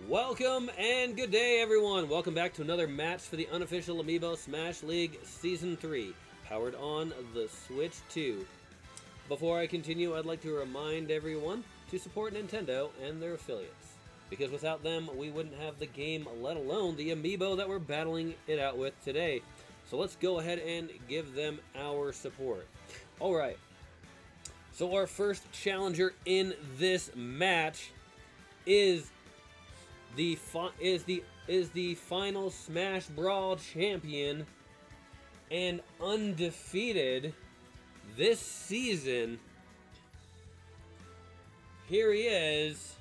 Welcome and good day, everyone. Welcome back to another match for the Unofficial Amiibo Smash League Season 3, powered on the Switch 2. Before I continue, I'd like to remind everyone to support Nintendo and their affiliates, because without them, we wouldn't have the game, let alone the Amiibo that we're battling it out with today. So let's go ahead and give them our support. Alright, so our first challenger in this match is the final Smash Brawl champion and undefeated this season. Here he is,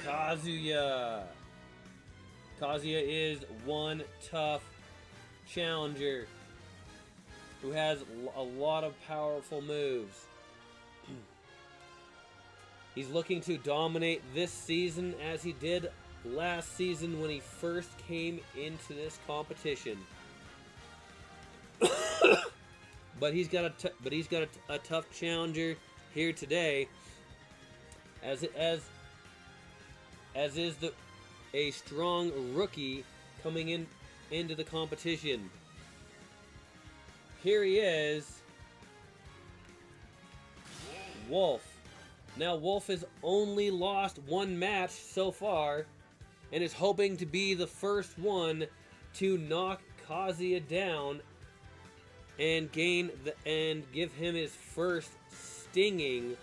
Kazuya. Kazuya is one tough challenger who has a lot of powerful moves. He's looking to dominate this season as he did last season when he first came into this competition. But he's got a tough challenger here today, as is a strong rookie coming into the competition. Here he is, Wolf. Now, Wolf has only lost one match so far, and is hoping to be the first one to knock Kazuya down and give him his first stinging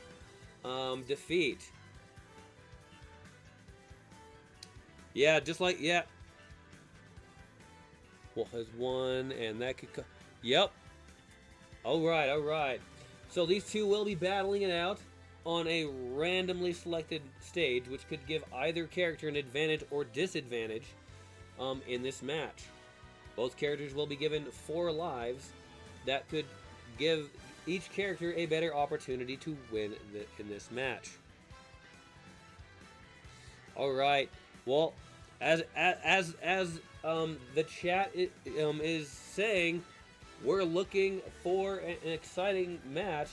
defeat. Yeah, Wolf has won, and that could yep. All right. So these two will be battling it out on a randomly selected stage, which could give either character an advantage or disadvantage in this match. Both characters will be given 4 lives that could give each character a better opportunity to win in this match. All right. Well, as the chat is saying, we're looking for an exciting match.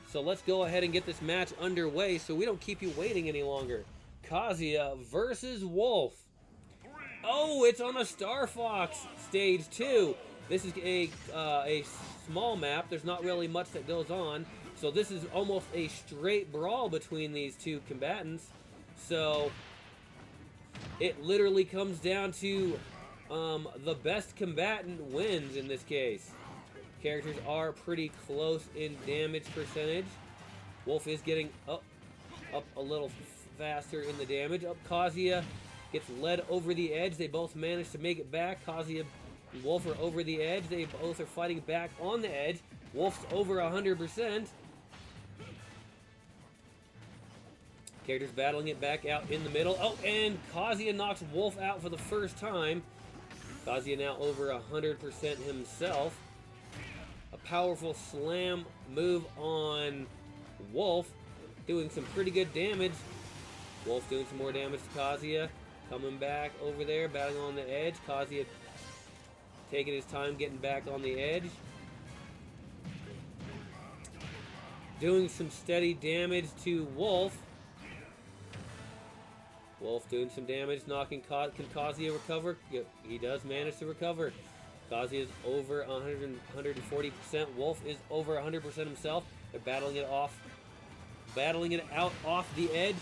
So let's go ahead and get this match underway so we don't keep you waiting any longer. Kazuya versus Wolf. Oh, it's on a Star Fox stage too. This is a small map. There's not really much that goes on. So this is almost a straight brawl between these two combatants. So it literally comes down to the best combatant wins in this case. Characters are pretty close in damage percentage. Wolf is getting up a little faster in the damage. Kazuya gets led over the edge. They both manage to make it back. Kazuya and Wolf are over the edge. They both are fighting back on the edge. Wolf's over 100%. Characters battling it back out in the middle. Oh, and Kazuya knocks Wolf out for the first time. Kazuya now over 100% himself. A powerful slam move on Wolf, doing some pretty good damage. Wolf doing some more damage to Kazuya. Coming back over there, battling on the edge. Kazuya taking his time getting back on the edge. Doing some steady damage to Wolf. Wolf doing some damage, knocking can Kazuya recover? Yep, he does manage to recover. Kazuya is over 140%. Wolf is over 100% himself. They're battling it out off the edge,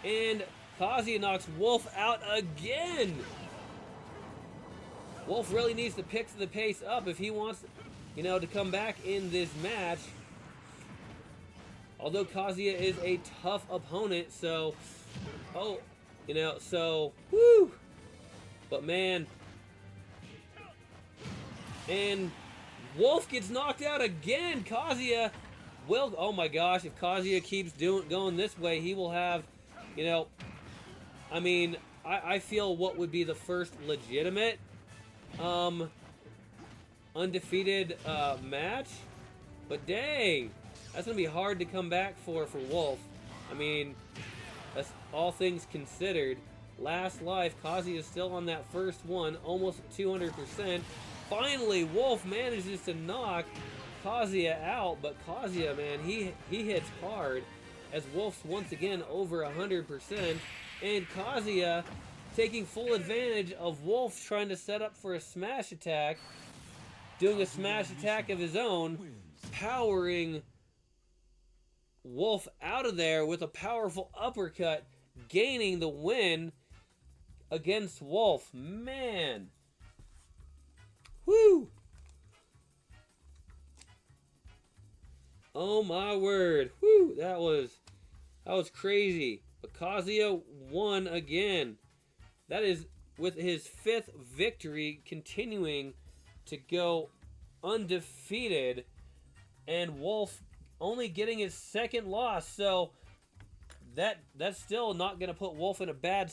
and Kazuya knocks Wolf out again. Wolf really needs to pick the pace up if he wants, to come back in this match. Although Kazuya is a tough opponent, so woo. But man. And Wolf gets knocked out again. Kazuya will, oh my gosh, if Kazuya keeps going this way, he will have, I feel what would be the first legitimate undefeated match. But dang, that's going to be hard to come back for Wolf. That's all things considered. Last life, Kazuya is still on that first one, almost 200%. Finally, Wolf manages to knock Kazuya out, but Kazuya, man, he hits hard. as Wolf's once again over 100%, and Kazuya taking full advantage of Wolf trying to set up for a smash attack, doing a smash attack of his own, powering Wolf out of there with a powerful uppercut, gaining the win against Wolf. Man. Woo! Oh my word. Woo! That was crazy. But Kazuya won again. That is with his 5th victory, continuing to go undefeated, and Wolf only getting his 2nd loss. So that's still not going to put Wolf in a bad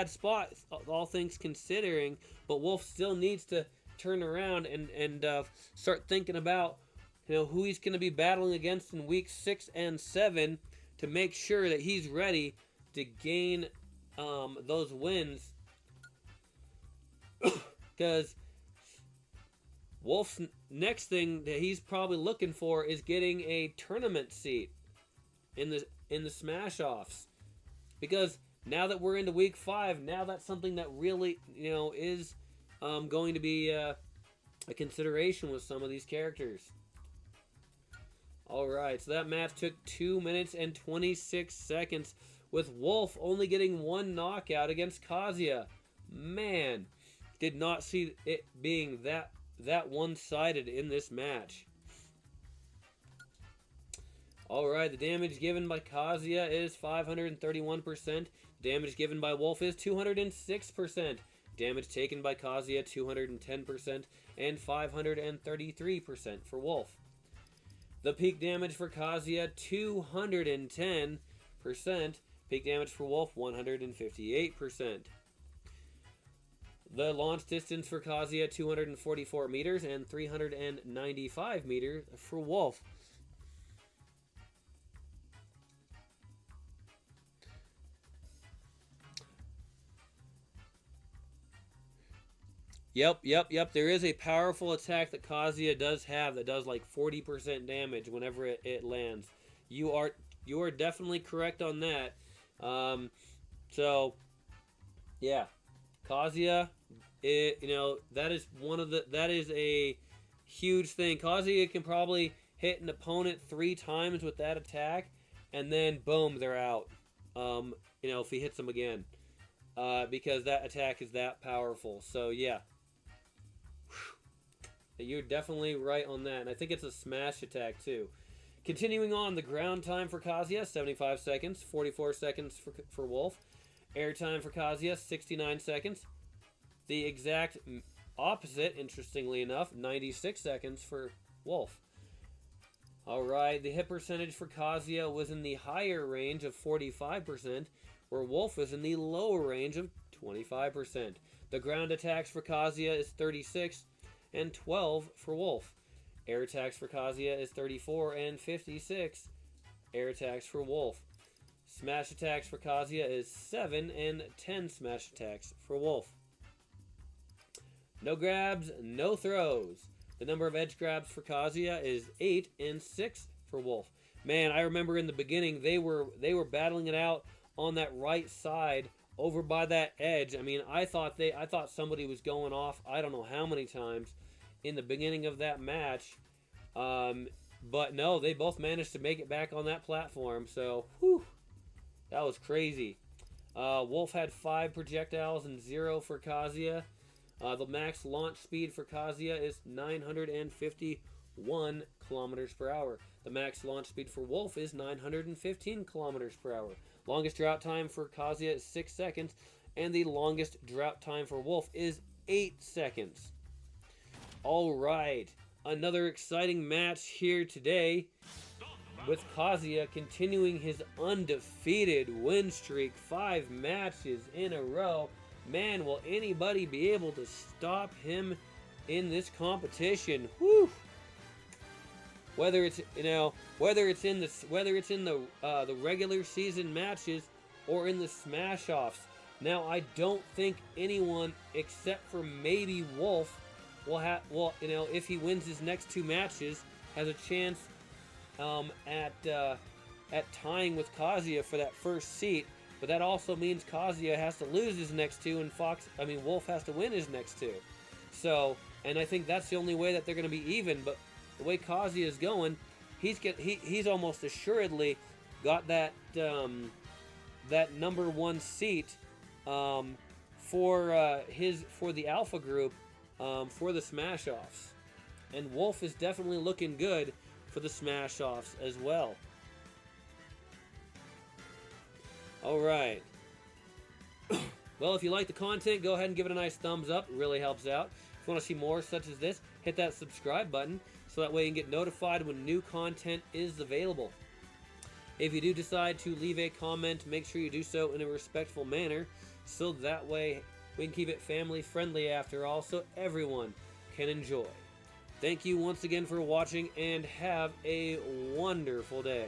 spot, all things considering. But Wolf still needs to turn around and start thinking about, you know, who he's going to be battling against in week 6 and 7 to make sure that he's ready to gain those wins. Because Wolf's next thing that he's probably looking for is getting a tournament seat in the Smash Offs. Because now that we're into week 5, now that's something that really, you know, is going to be a consideration with some of these characters. Alright, so that match took 2 minutes and 26 seconds, with Wolf only getting 1 knockout against Kazuya. Man, did not see it being that one-sided in this match. Alright, the damage given by Kazuya is 531%. Damage given by Wolf is 206%. Damage taken by Kazuya, 210%, and 533% for Wolf. The peak damage for Kazuya, 210%. Peak damage for Wolf, 158%. The launch distance for Kazuya, 244 meters, and 395 meters for Wolf. Yep. There is a powerful attack that Kazuya does have that does like 40% damage whenever it lands. You are definitely correct on that. So yeah, Kazuya, that is a huge thing. Kazuya can probably hit an opponent 3 times with that attack, and then boom, they're out. If he hits them again, because that attack is that powerful. So yeah. You're definitely right on that, and I think it's a smash attack too. Continuing on, the ground time for Kazuya, 75 seconds, 44 seconds for Wolf. Air time for Kazuya, 69 seconds. The exact opposite, interestingly enough, 96 seconds for Wolf. Alright, the hit percentage for Kazuya was in the higher range of 45%, where Wolf was in the lower range of 25%. The ground attacks for Kazuya is 36 and 12 for Wolf. Air attacks for Kazuya is 34 and 56. Air attacks for Wolf. Smash attacks for Kazuya is 7 and 10 smash attacks for Wolf. No grabs, no throws. The number of edge grabs for Kazuya is 8 and 6 for Wolf. Man, I remember in the beginning they were battling it out on that right side over by that edge. I mean, I thought somebody was going off, I don't know how many times in the beginning of that match. But no, they both managed to make it back on that platform. So, whew, that was crazy. Wolf had 5 projectiles and 0 for Kazuya. The max launch speed for Kazuya is 951 kilometers per hour. The max launch speed for Wolf is 915 kilometers per hour. Longest drought time for Kazuya is 6 seconds, and the longest drought time for Wolf is 8 seconds. Alright, another exciting match here today, with Kazuya continuing his undefeated win streak, 5 matches in a row. Man, will anybody be able to stop him in this competition? Whew. Whether it's in the regular season matches or in the smash offs. Now, I don't think anyone except for maybe Wolf if he wins his next 2 matches, has a chance at at tying with Kazuya for that first seat, but that also means Kazuya has to lose his next two, and Wolf has to win his next two. So, and I think that's the only way that they're going to be even. But the way Kazuya is going, he's almost assuredly got that that number one seat for the Alpha group for the Smash Offs, and Wolf is definitely looking good for the Smash Offs as well. All right. Well, if you like the content, go ahead and give it a nice thumbs up. It really helps out. If you want to see more such as this, hit that subscribe button so that way you can get notified when new content is available. If you do decide to leave a comment, make sure you do so in a respectful manner so that way we can keep it family friendly after all, so everyone can enjoy. Thank you once again for watching, and have a wonderful day.